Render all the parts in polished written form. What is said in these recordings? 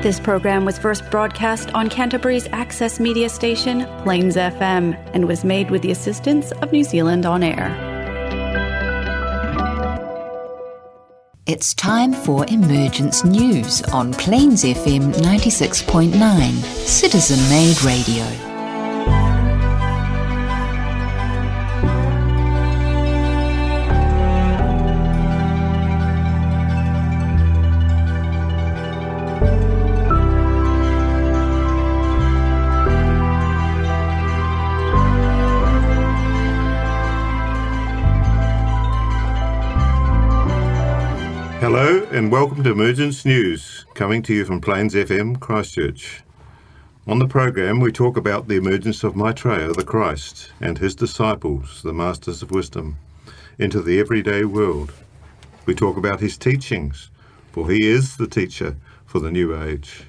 This program was first broadcast on Canterbury's access media station, Plains FM, and was made with the assistance of New Zealand On Air. It's time for Emergence News on Plains FM 96.9, Citizen-Made Radio. Hello and welcome to Emergence News, coming to you from Plains FM, Christchurch. On the program we talk about the emergence of Maitreya the Christ and his disciples, the Masters of Wisdom, into the everyday world. We talk about his teachings, for he is the teacher for the new age.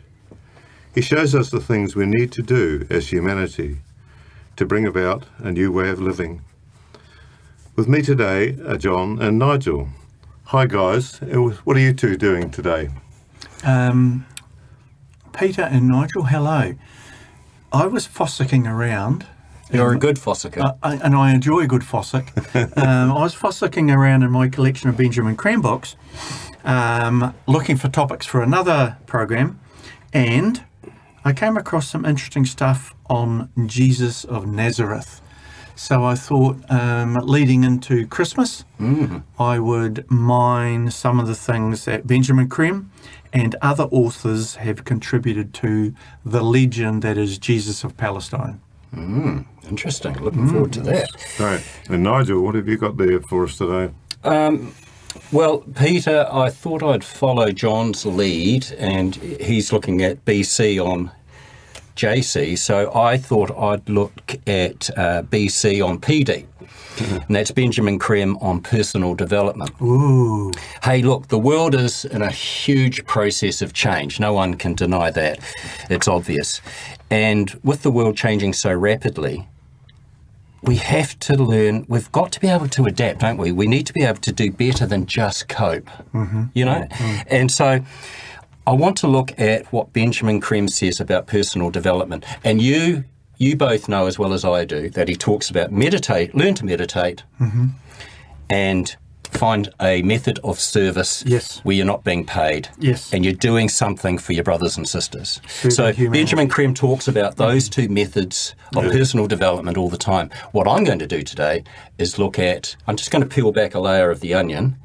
He shows us the things we need to do as humanity to bring about a new way of living. With me today are John and Nigel. Hi guys, what are you two doing today? Peter and Nigel, hello. I was fossicking around. You're a good fossicker. And I enjoy a good fossick. I was fossicking around in my collection of Benjamin Creme books, looking for topics for another program, and I came across some interesting stuff on Jesus of Nazareth. So I thought, leading into Christmas, I would mine some of the things that Benjamin Creme and other authors have contributed to the legend that is Jesus of Palestine. Interesting. Looking forward to that. Right. And Nigel, what have you got there for us today? Well, Peter, I thought I'd follow John's lead, and he's looking at BC on JC, so I thought I'd look at BC on PD, and that's Benjamin Creme on personal development. Ooh. Hey, look, the world is in a huge process of change. No one can deny that. It's obvious. And with the world changing so rapidly, we have to learn, we've got to be able to adapt, don't we? We need to be able to do better than just cope, you know? And so I want to look at what Benjamin Creme says about personal development. And you both know as well as I do that he talks about meditate, learn to meditate, and find a method of service where you're not being paid. And you're doing something for your brothers and sisters. So Benjamin Creme talks about those two methods of personal development all the time. What I'm going to do today is look at, I'm just going to peel back a layer of the onion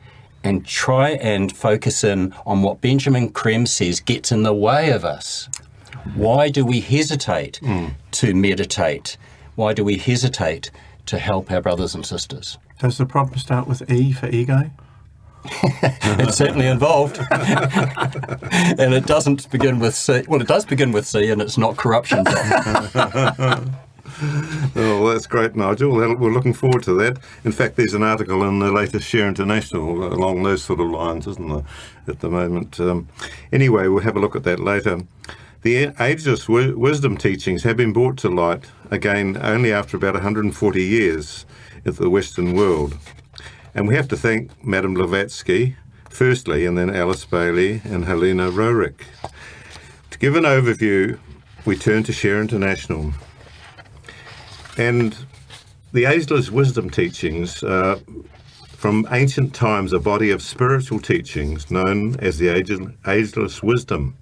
and try and focus in on what Benjamin Creme says gets in the way of us. Why do we hesitate to meditate? Why do we hesitate to help our brothers and sisters? Does the problem start with E for ego? It's certainly involved. And it doesn't begin with C. Well, it does begin with C, and it's not corruption. Oh, that's great, Nigel. We're looking forward to that. In fact, there's an article in the latest Share International along those sort of lines, isn't there, at the moment? Anyway, we'll have a look at that later. The ageless wisdom teachings have been brought to light, again, only after about 140 years in the Western world. And we have to thank Madame Blavatsky, firstly, and then Alice Bailey and Helena Roerich. To give an overview, we turn to Share International. And the ageless wisdom teachings are, from ancient times, a body of spiritual teachings known as the ageless wisdom.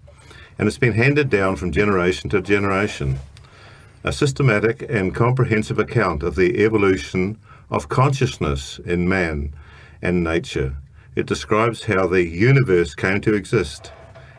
And it's been handed down from generation to generation. A systematic and comprehensive account of the evolution of consciousness in man and nature. It describes how the universe came to exist,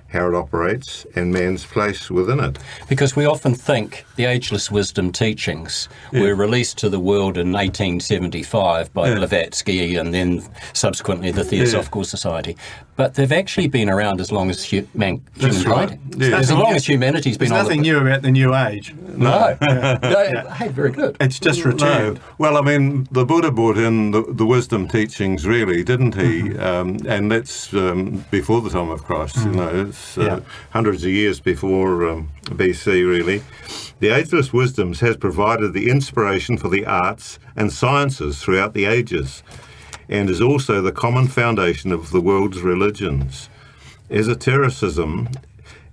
how it operates, and man's place within it. Because we often think the ageless wisdom teachings were released to the world in 1875 by Blavatsky and then subsequently the Theosophical Society. But they've actually been around as long as humankind. Right. As long as humanity's been on. There's nothing new about the new age. No. Hey, very good. It's just returned. No. Well, I mean, the Buddha brought in the wisdom teachings, really, didn't he? And that's before the time of Christ, you know. It's hundreds of years before BC, really. The ageless wisdoms has provided the inspiration for the arts and sciences throughout the ages, and is also the common foundation of the world's religions. Esotericism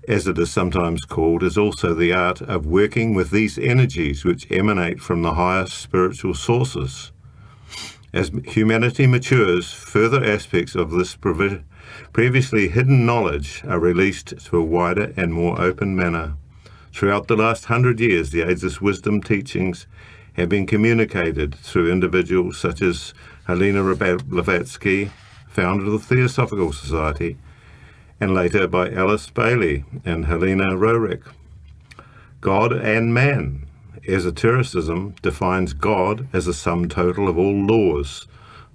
as it is sometimes called, is also the art of working with these energies which emanate from the highest spiritual sources. As humanity matures, further aspects of this previously hidden knowledge are released to a wider and more open manner. Throughout the last 100 years, the ageless wisdom teachings have been communicated through individuals such as Helena Blavatsky, founder of the Theosophical Society, and later by Alice Bailey and Helena Roerich. God and man. Esotericism defines God as a sum total of all laws,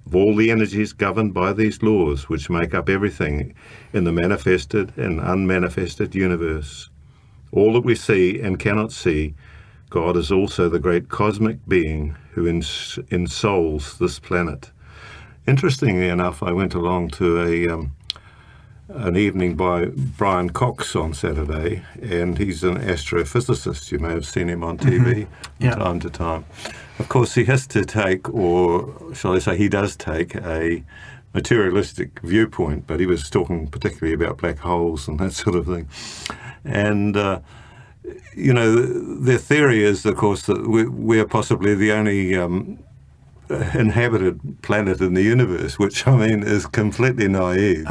of all the energies governed by these laws, which make up everything in the manifested and unmanifested universe. All that we see and cannot see, God is also the great cosmic being who ensouls this planet. Interestingly enough, I went along to an evening by Brian Cox on Saturday, and he's an astrophysicist. You may have seen him on TV from time to time. Of course, he has to take, or shall I say, he does take a materialistic viewpoint, but he was talking particularly about black holes and that sort of thing. And you know, their theory is, of course, that we are possibly the only inhabited planet in the universe, which, I mean, is completely naive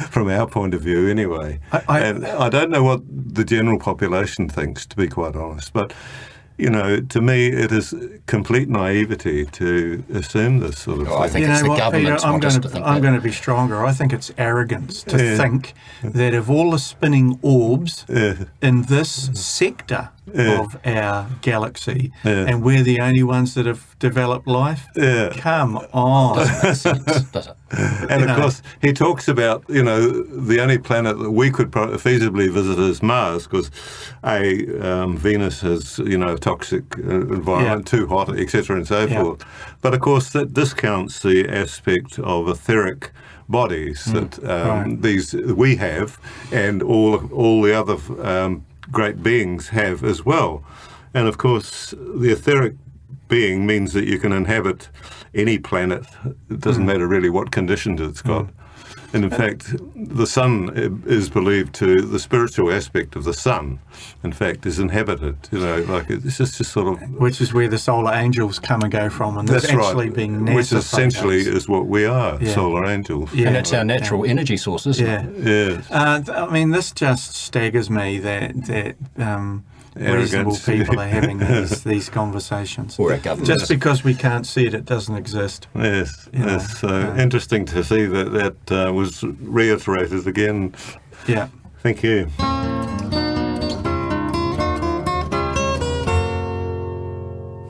from our point of view anyway. And I don't know what the general population thinks, to be quite honest, but you know, to me, it is complete naivety to assume this sort of thing. I think it's the government's Peter, want us to think I'm that. going to be stronger. I think it's arrogance to think that of all the spinning orbs in this sector of our galaxy, and we're the only ones that have developed life. Come on. Does it? And of course, he talks about, you know, the only planet that we could feasibly visit is Mars, because Venus has, you know, a toxic environment, too hot, etc., and so forth. But of course, that discounts the aspect of etheric bodies that these we have, and all the other great beings have as well. And of course, the etheric being means that you can inhabit any planet. It doesn't matter really what conditions it's got. And in fact, the sun is believed to, the spiritual aspect of the sun, in fact, is inhabited. You know, like it's just sort of... Which is where the solar angels come and go from, and that's actually right. being NASA Which essentially photos. is what we are, solar angels. Yeah. And it's our natural energy source, isn't it? Yes. I mean, this just staggers me that reasonable people are having these conversations. Or our government. Just because we can't see it, it doesn't exist. Yes, You know, yes. So interesting to see that was reiterated again. Yeah. Thank you.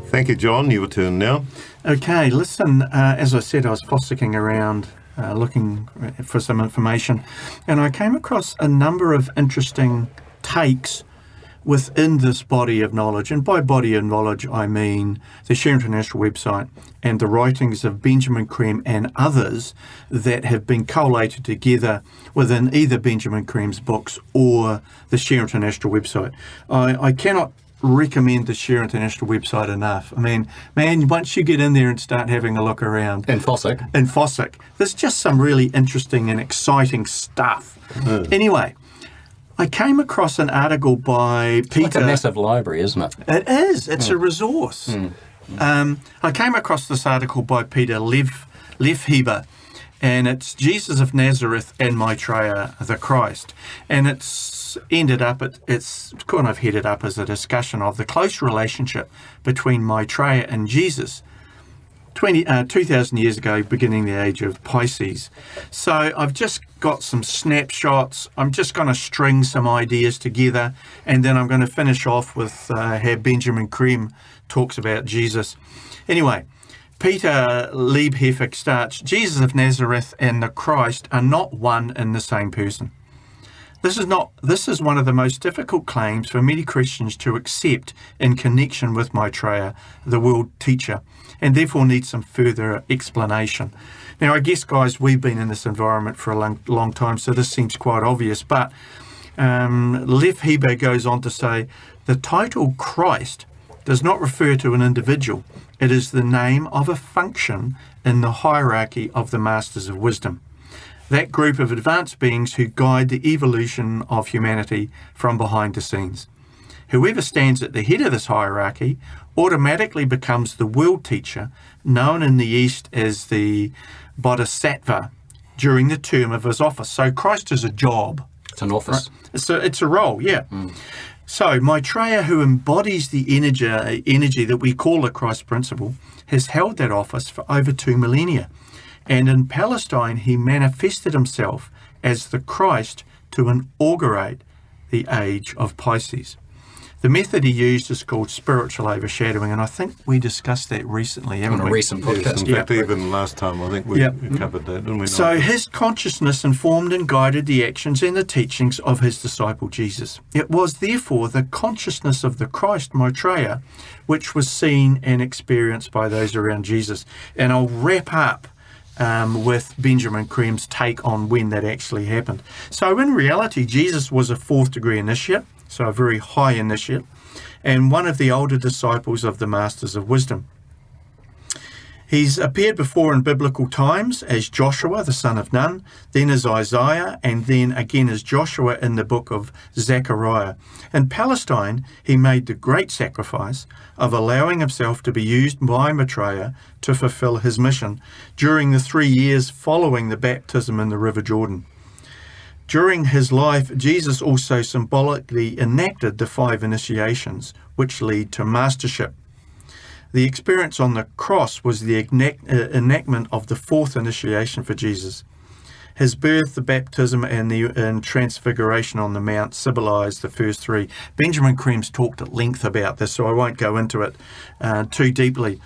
Thank you, John. Your turn now. Okay, listen, as I said, I was fossicking around looking for some information, and I came across a number of interesting takes within this body of knowledge. And by body of knowledge, I mean the Share International website and the writings of Benjamin Creme and others that have been collated together within either Benjamin Creme's books or the Share International website. I cannot recommend the Share International website enough. I mean, man, once you get in there and start having a look around. And Fossick. There's just some really interesting and exciting stuff. Anyway, I came across an article by Peter. It's like a massive library, isn't it? It is. It's a resource. I came across this article by Peter Lefheber, and it's Jesus of Nazareth and Maitreya the Christ. And it's kind of headed up as a discussion of the close relationship between Maitreya and Jesus 2,000 years ago, beginning the age of Pisces. So I've just got some snapshots. I'm just going to string some ideas together, and then I'm going to finish off with how Benjamin Creme talks about Jesus. Anyway, Peter Liebhefer starts, Jesus of Nazareth and the Christ are not one and the same person. This is one of the most difficult claims for many Christians to accept in connection with Maitreya, the World Teacher, and therefore needs some further explanation. Now, I guess, guys, we've been in this environment for a long time, so this seems quite obvious, but Lefheber goes on to say, the title Christ does not refer to an individual. It is the name of a function in the hierarchy of the Masters of Wisdom. that group of advanced beings who guide the evolution of humanity from behind the scenes. Whoever stands at the head of this hierarchy automatically becomes the world teacher, known in the East as the Bodhisattva, during the term of his office. So Christ is a job. It's an office. Right? It's a role, yeah. So Maitreya, who embodies the energy that we call the Christ principle, has held that office for over 2 millennia. And in Palestine, he manifested himself as the Christ to inaugurate the age of Pisces. The method he used is called spiritual overshadowing, and I think we discussed that recently, haven't On we? a recent podcast. In fact, even last time, I think we covered that, didn't we? So his consciousness informed and guided the actions and the teachings of his disciple Jesus. It was therefore the consciousness of the Christ, Maitreya, which was seen and experienced by those around Jesus. And I'll wrap up with Benjamin Creme's take on when that actually happened. So in reality, Jesus was a 4th degree initiate, so a very high initiate, and one of the older disciples of the Masters of Wisdom. He's appeared before in biblical times as Joshua, the son of Nun, then as Isaiah, and then again as Joshua in the book of Zechariah. In Palestine, he made the great sacrifice of allowing himself to be used by Maitreya to fulfill his mission during the 3 years following the baptism in the River Jordan. During his life, Jesus also symbolically enacted the 5 initiations, which lead to mastership. The experience on the cross was the enactment of the 4th initiation for Jesus. His birth, the baptism, and transfiguration on the Mount symbolise the first 3. Benjamin Creme's talked at length about this, so I won't go into it too deeply.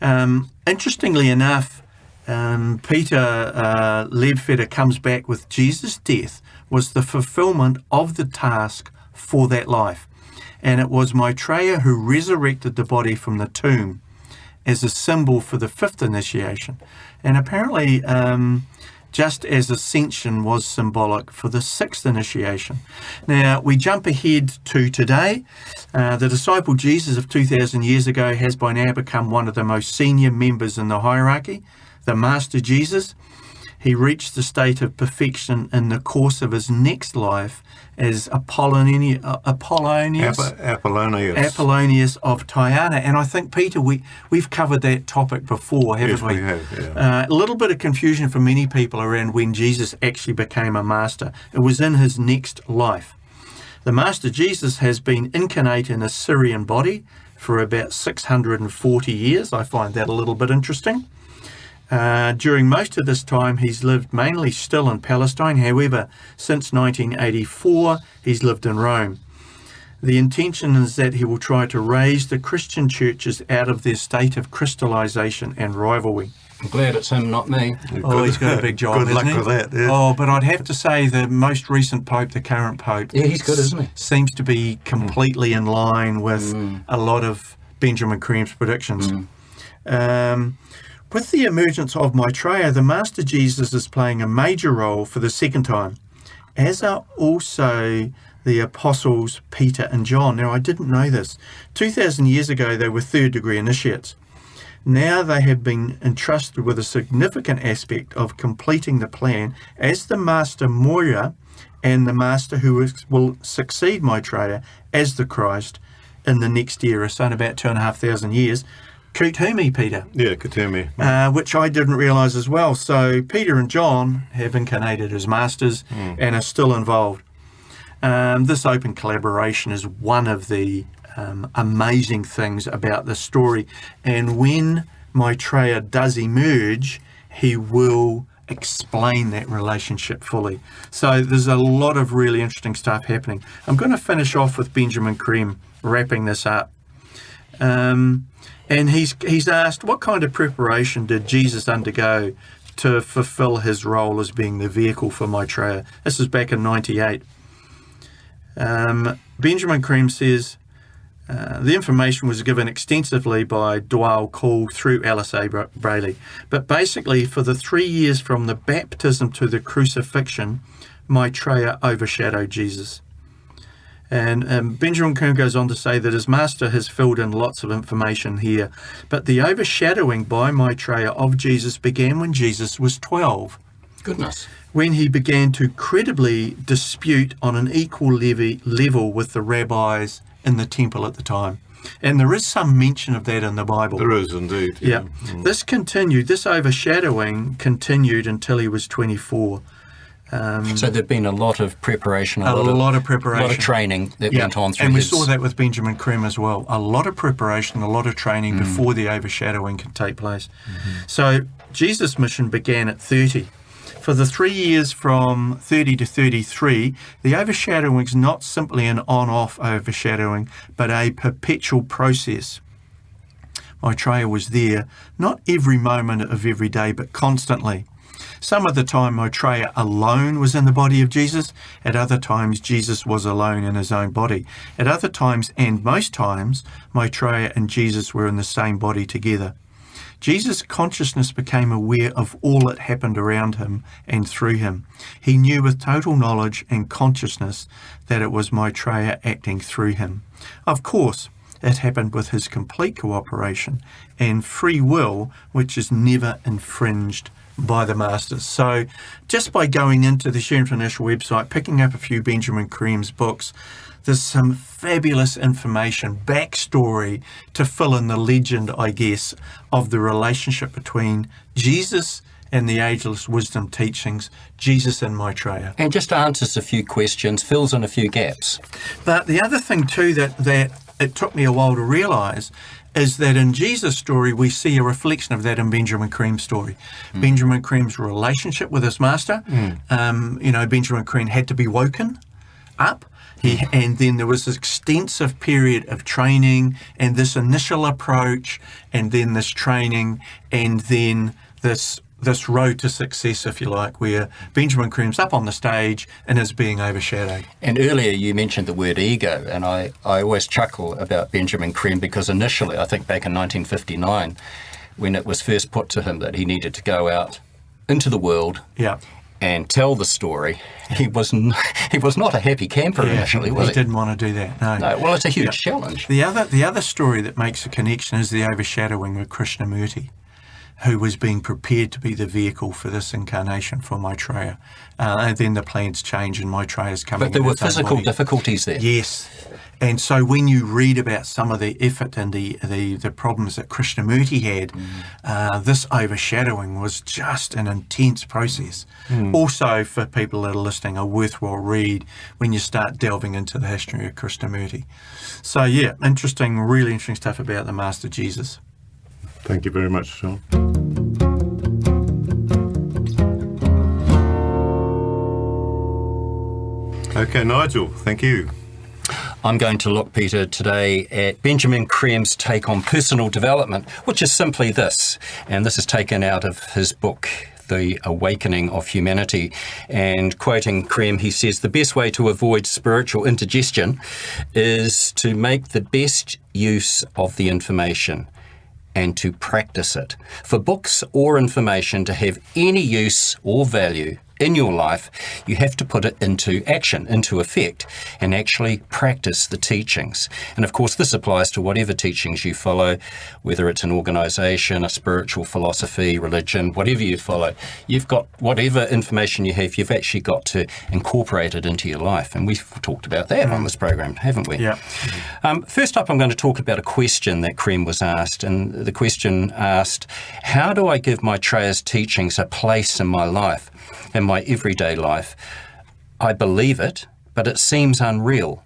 Interestingly enough, Peter Ledfeder comes back with Jesus' death was the fulfillment of the task for that life. And it was Maitreya who resurrected the body from the tomb as a symbol for the 5th initiation. And apparently, just as ascension was symbolic for the 6th initiation. Now, we jump ahead to today. The disciple Jesus of 2,000 years ago has by now become one of the most senior members in the hierarchy, the Master Jesus. He reached the state of perfection in the course of his next life as Apollonius of Tyana. And I think, Peter, we've covered that topic before, haven't we? Yes, we have, yeah. A little bit of confusion for many people around when Jesus actually became a master. It was in his next life. The Master Jesus has been incarnate in a Syrian body for about 640 years. I find that a little bit interesting. During most of this time, he's lived mainly still in Palestine. However, since 1984, he's lived in Rome. The intention is that he will try to raise the Christian churches out of their state of crystallization and rivalry. I'm glad it's him, not me. Oh, he's got a big job, Good luck hasn't he? with that. Yeah. Oh, but I'd have to say the most recent Pope, the current Pope, Yeah, he's good, isn't he? seems to be completely in line with a lot of Benjamin Creme's predictions. With the emergence of Maitreya, the Master Jesus is playing a major role for the second time, as are also the apostles Peter and John. Now, I didn't know this. 2,000 years ago, they were 3rd degree initiates. Now they have been entrusted with a significant aspect of completing the plan as the Master Moria and the Master who will succeed Maitreya as the Christ in the next era, so in about 2,500 years. Kutumi, Peter. Yeah, Kutumi. Which I didn't realise as well. So Peter and John have incarnated as masters and are still involved. This open collaboration is one of the amazing things about this story. And when Maitreya does emerge, he will explain that relationship fully. So there's a lot of really interesting stuff happening. I'm going to finish off with Benjamin Creme wrapping this up. And he's asked, what kind of preparation did Jesus undergo to fulfill his role as being the vehicle for Maitreya? This is back in 98. Benjamin Creme says, the information was given extensively by Dwal Call through Alice A. Brayley. But basically, for the 3 years from the baptism to the crucifixion, Maitreya overshadowed Jesus. And Benjamin Creme goes on to say that his master has filled in lots of information here. But the overshadowing by Maitreya of Jesus began when Jesus was 12. Goodness. when he began to credibly dispute on an equal level with the rabbis in the temple at the time. And there is some mention of that in the Bible. There is indeed. Yeah. This overshadowing continued until he was 24. So there'd been a lot of preparation, a lot of preparation. A lot of training that went on through and we his... saw that with Benjamin Creme as well. A lot of preparation, a lot of training before the overshadowing can take place. So Jesus' mission began at 30. For the 3 years from 30 to 33, the overshadowing is not simply an on-off overshadowing, but a perpetual process. Maitreya was there, not every moment of every day, but constantly. Some of the time Maitreya alone was in the body of Jesus. At other times, Jesus was alone in his own body. At other times, and most times, Maitreya and Jesus were in the same body together. Jesus' consciousness became aware of all that happened around him and through him. He knew with total knowledge and consciousness that it was Maitreya acting through him. Of course, it happened with his complete cooperation and free will, which is never infringed by the masters. So just by going into the Share International website, picking up a few Benjamin Creme's books, there's some fabulous information, backstory to fill in the legend, I guess, of the relationship between Jesus and the ageless wisdom teachings, Jesus and Maitreya. And just answers a few questions, fills in a few gaps. But the other thing too that it took me a while to realise is that in Jesus' story, we see a reflection of that in Benjamin Creme's story. Benjamin Creme's relationship with his master, Benjamin Creme had to be woken up. And then there was this extensive period of training and this initial approach and then this training and then this road to success, if you like, where Benjamin Creme's up on the stage and is being overshadowed. And earlier you mentioned the word ego, and I always chuckle about Benjamin Creme because initially, I think back in 1959, when it was first put to him that he needed to go out into the world and tell the story, he was not a happy camper initially, was he? He didn't want to do that, no. Well, it's a huge challenge. The other story that makes a connection is the overshadowing with Krishnamurti, who was being prepared to be the vehicle for this incarnation for Maitreya. And then the plans change and Maitreya's coming. But there were physical difficulties there. Yes. And so when you read about some of the effort and the problems that Krishnamurti had, this overshadowing was just an intense process. Also, for people that are listening, a worthwhile read when you start delving into the history of Krishnamurti. So really interesting stuff about the Master Jesus. Thank you very much, John. Okay, Nigel, thank you. I'm going to look, Peter, today at Benjamin Creme's take on personal development, which is simply this, and this is taken out of his book, The Awakening of Humanity. And quoting Creme, he says, the best way to avoid spiritual indigestion is to make the best use of the information and to practice it. For books or information to have any use or value in your life, you have to put it into action, into effect, and actually practice the teachings. And of course, this applies to whatever teachings you follow, whether it's an organisation, a spiritual philosophy, religion, whatever you follow. You've got whatever information you have, you've actually got to incorporate it into your life. And we've talked about that on this program, haven't we? Yeah. First up, I'm going to talk about a question that Creme was asked. And the question asked, how do I give Maitreya's teachings a place in my life? In my everyday life? I believe it, but it seems unreal.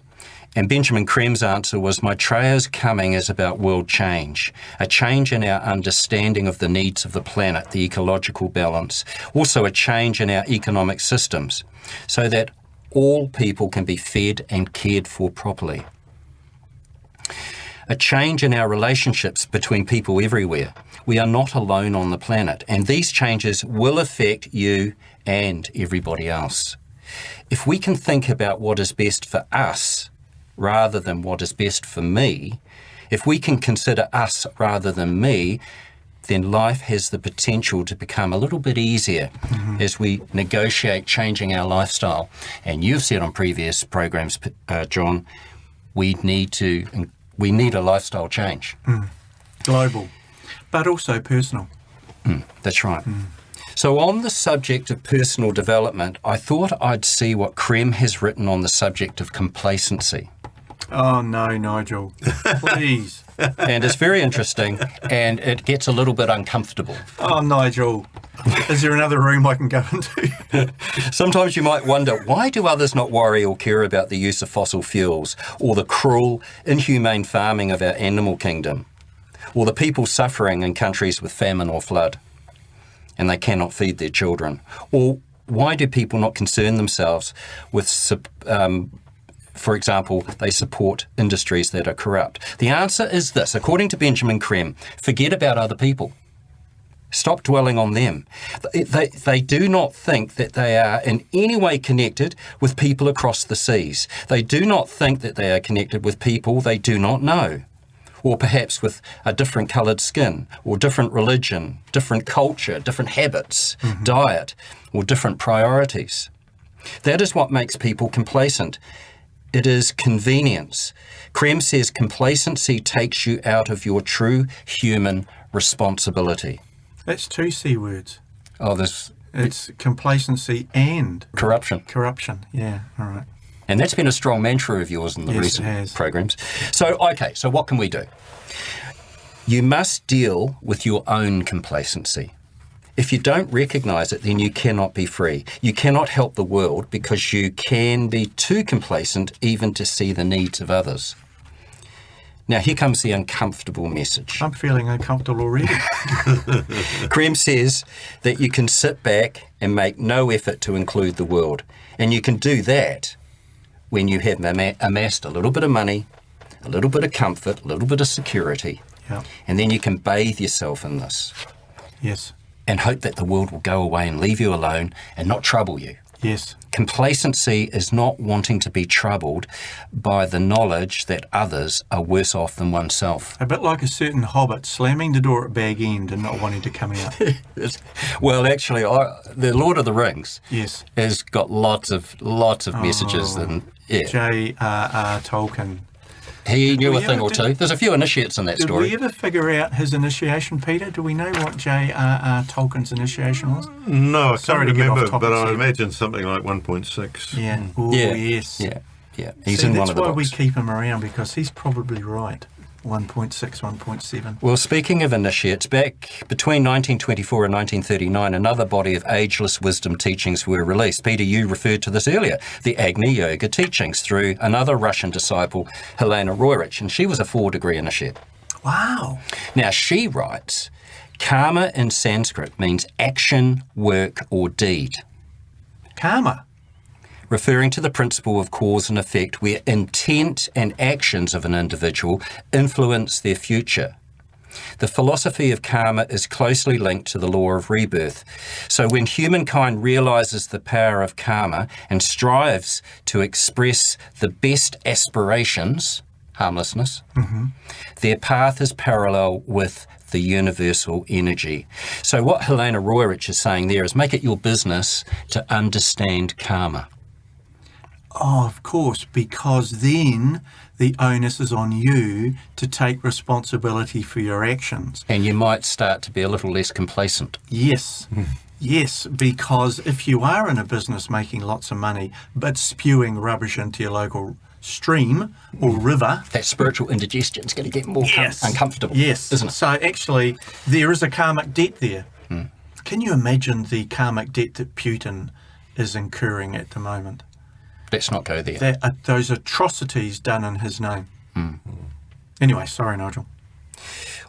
And Benjamin Creme's answer was, Maitreya's coming is about world change, a change in our understanding of the needs of the planet, the ecological balance, also a change in our economic systems, so that all people can be fed and cared for properly. A change in our relationships between people everywhere. We are not alone on the planet, and these changes will affect you and everybody else. If we can think about what is best for us rather than what is best for me, if we can consider us rather than me, then life has the potential to become a little bit easier as we negotiate changing our lifestyle. And you've said on previous programs, John, we need a lifestyle change. Global, but also personal. That's right. So on the subject of personal development, I thought I'd see what Creme has written on the subject of complacency. Oh, no, Nigel. Please. And it's very interesting, and it gets a little bit uncomfortable. Oh, Nigel. Is there another room I can go into? Sometimes you might wonder, why do others not worry or care about the use of fossil fuels, or the cruel, inhumane farming of our animal kingdom, or the people suffering in countries with famine or flood, and they cannot feed their children? Or why do people not concern themselves with, for example, they support industries that are corrupt? The answer is this, according to Benjamin Creme: forget about other people. Stop dwelling on them. They do not think that they are in any way connected with people across the seas. They do not think that they are connected with people they do not know, or perhaps with a different coloured skin, or different religion, different culture, different habits, diet, or different priorities. That is what makes people complacent. It is convenience. Creme says complacency takes you out of your true human responsibility. That's two C words. Oh, there's It's complacency and corruption. corruption. Yeah, all right. And that's been a strong mantra of yours in the Yes, it recent has. programs. So what can we do? You must deal with your own complacency. If you don't recognise it, then you cannot be free. You cannot help the world because you can be too complacent even to see the needs of others. Now, here comes the uncomfortable message. I'm feeling uncomfortable already. Creme says that you can sit back and make no effort to include the world. And you can do that when you have amassed a little bit of money, a little bit of comfort, a little bit of security. Yeah. And then you can bathe yourself in this Yes. and hope that the world will go away and leave you alone and not trouble you. Yes. Complacency is not wanting to be troubled by the knowledge that others are worse off than oneself. A bit like a certain hobbit slamming the door at Bag End and not wanting to come out. Well, actually, the Lord of the Rings Yes. has got lots of messages. And yeah, J.R.R. Tolkien. he knew we a thing ever or two. There's a few initiates in that Did story. we ever figure out his initiation, Peter? Do we know what J.R.R. Tolkien's initiation was? No, I Sorry can't to get off remember, topic, but I Steve. imagine something like 1.6. Yeah. Oh, Yeah. yes. Yeah. He's See, in one that's of the why books. we keep him around, because he's probably right. 1.6, 1.7. Well, speaking of initiates, back between 1924 and 1939, another body of ageless wisdom teachings were released. Peter, you referred to this earlier, the Agni Yoga teachings through another Russian disciple, Helena Roerich, and she was a 4-degree initiate. Wow. Now, she writes, karma in Sanskrit means action, work, or deed, Karma. referring to the principle of cause and effect where intent and actions of an individual influence their future. The philosophy of karma is closely linked to the law of rebirth. So when humankind realises the power of karma and strives to express the best aspirations, harmlessness, their path is parallel with the universal energy. So what Helena Roerich is saying there is make it your business to understand karma. Oh, of course, because then the onus is on you to take responsibility for your actions. And you might start to be a little less complacent. Yes. Yes, because if you are in a business making lots of money but spewing rubbish into your local stream or river, That spiritual indigestion is going to get more uncomfortable, yes, isn't it? So actually, there is a karmic debt there. Can you imagine the karmic debt that Putin is incurring at the moment? Let's not go there. Those atrocities done in his name. Anyway, sorry, Nigel.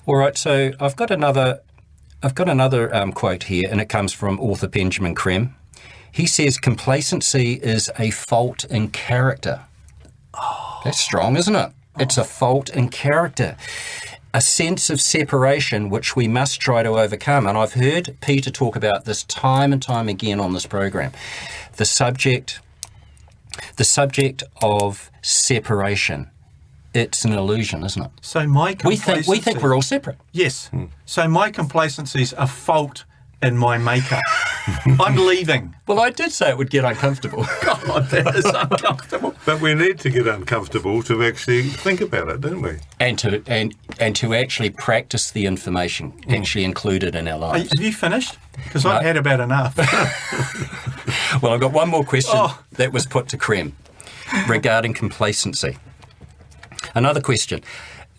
All right, so I've got another quote here, and it comes from author Benjamin Creme. He says, complacency is a fault in character. That's strong, isn't it? It's a fault in character. A sense of separation which we must try to overcome. And I've heard Peter talk about this time and time again on this program. The subject of separation. It's an illusion, isn't it? So my We complacency... think we're all separate. Yes. So my complacency is a fault in my makeup. I'm leaving. Well, I did say it would get uncomfortable. God, that is uncomfortable. But we need to get uncomfortable to actually think about it, don't we? And to actually practice the information, actually include it in our lives. Have you finished? Because I've had about enough. Well, I've got one more question that was put to Creme regarding complacency. Another question.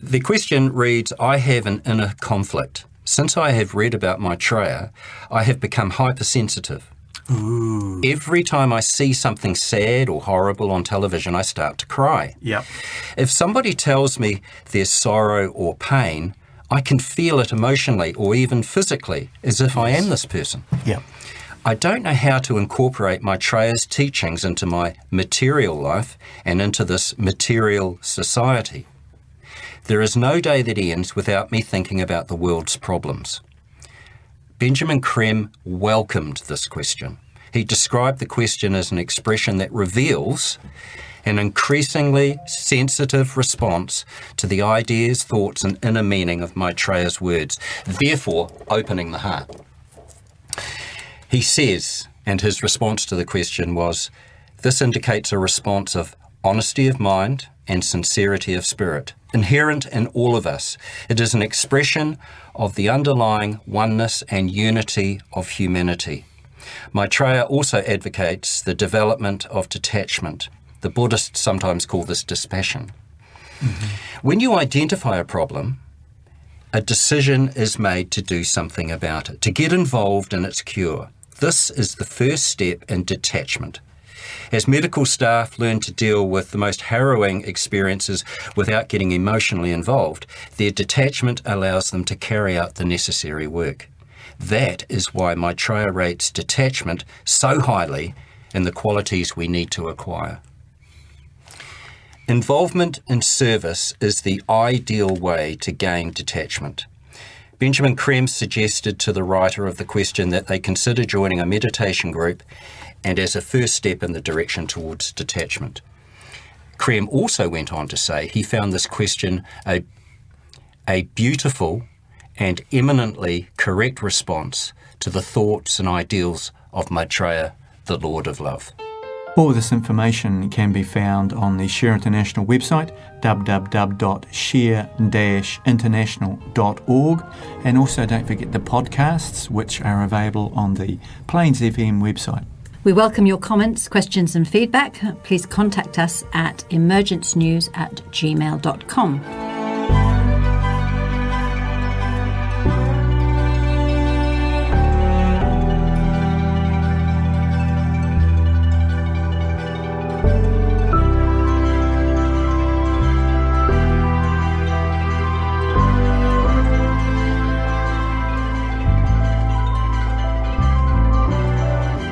The question reads, I have an inner conflict. Since I have read about Maitreya, I have become hypersensitive. Ooh. Every time I see something sad or horrible on television, I start to cry. Yep. If somebody tells me there's sorrow or pain, I can feel it emotionally or even physically, as if I am this person. Yep. I don't know how to incorporate Maitreya's teachings into my material life and into this material society. There is no day that ends without me thinking about the world's problems. Benjamin Creme welcomed this question. He described the question as an expression that reveals an increasingly sensitive response to the ideas, thoughts, and inner meaning of Maitreya's words, therefore opening the heart. He says, and his response to the question was, this indicates a response of honesty of mind and sincerity of spirit, inherent in all of us. It is an expression of the underlying oneness and unity of humanity. Maitreya also advocates the development of detachment. The Buddhists sometimes call this dispassion. Mm-hmm. When you identify a problem, a decision is made to do something about it, to get involved in its cure. This is the first step in detachment. As medical staff learn to deal with the most harrowing experiences without getting emotionally involved, their detachment allows them to carry out the necessary work. That is why Maitreya rates detachment so highly in the qualities we need to acquire. Involvement in service is the ideal way to gain detachment. Benjamin Creme suggested to the writer of the question that they consider joining a meditation group and as a first step in the direction towards detachment. Creme also went on to say he found this question a beautiful and eminently correct response to the thoughts and ideals of Maitreya, the Lord of Love. All this information can be found on the Share International website, www.share-international.org, and also don't forget the podcasts, which are available on the Plains FM website. We welcome your comments, questions and feedback. Please contact us at emergencenews@gmail.com.